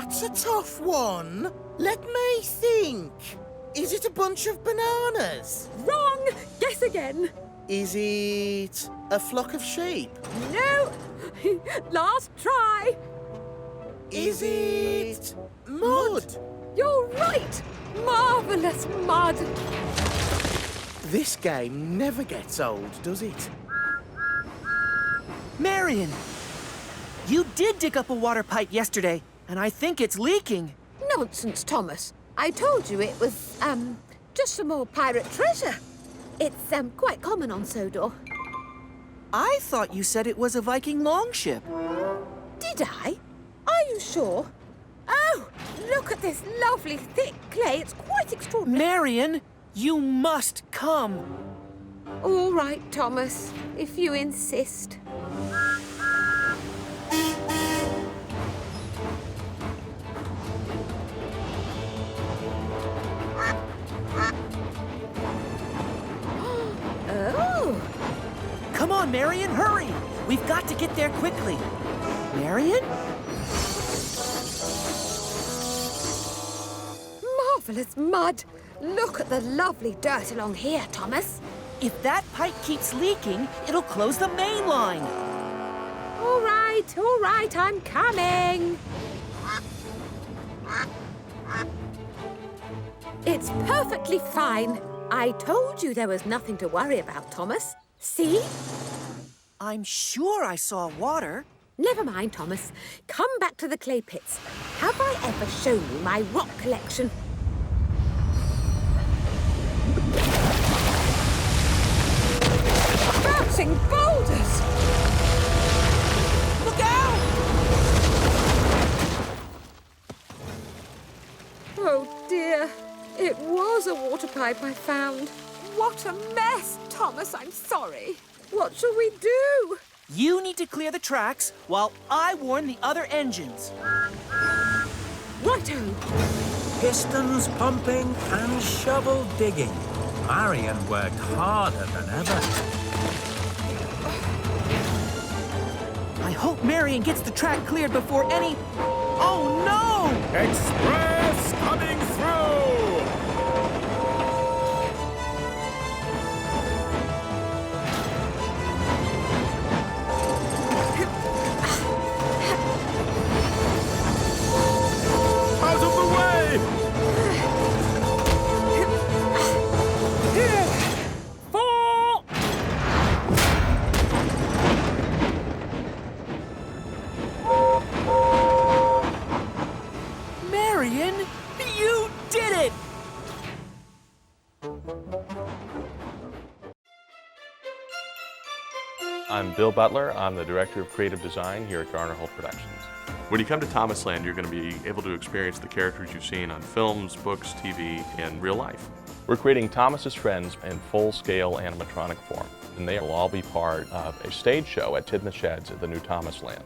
That's a tough one. Let me think. Is it a bunch of bananas? Wrong! Guess again. Is it a flock of sheep? No! Last try. Is it mud? You're right! Marvellous mud! This game never gets old, does it? Marion! You did dig up a water pipe yesterday, and I think it's leaking. Nonsense, Thomas. I told you it was, just some more pirate treasure. It's, quite common on Sodor. I thought you said it was a Viking longship. Did I? Are you sure? Oh, look at this lovely thick clay. It's quite extraordinary. Marion, you must come. All right, Thomas, if you insist. Oh! Come on, Marion, hurry! We've got to get there quickly. Marion? Marvellous mud. Look at the lovely dirt along here, Thomas. If that pipe keeps leaking, it'll close the main line. All right, I'm coming. It's perfectly fine. I told you there was nothing to worry about, Thomas. See? I'm sure I saw water. Never mind, Thomas. Come back to the clay pits. Have I ever shown you my rock collection? Bouncing boulders! Look out! Oh, dear. It was a water pipe I found. What a mess, Thomas. I'm sorry. What shall we do? You need to clear the tracks while I warn the other engines. Righto. Pistons pumping and shovel digging. Marion worked harder than ever. I hope Marion gets the track cleared before any... Oh, no! Express coming through! Out of the way! Fall! Marion, you did it! I'm Bill Butler. I'm the Director of Creative Design here at Garner Holt Productions. When you come to Thomas Land, you're going to be able to experience the characters you've seen on films, books, TV, and real life. We're creating Thomas's Friends in full-scale animatronic form, and they will all be part of a stage show at Tidmouth Sheds at the new Thomas Land.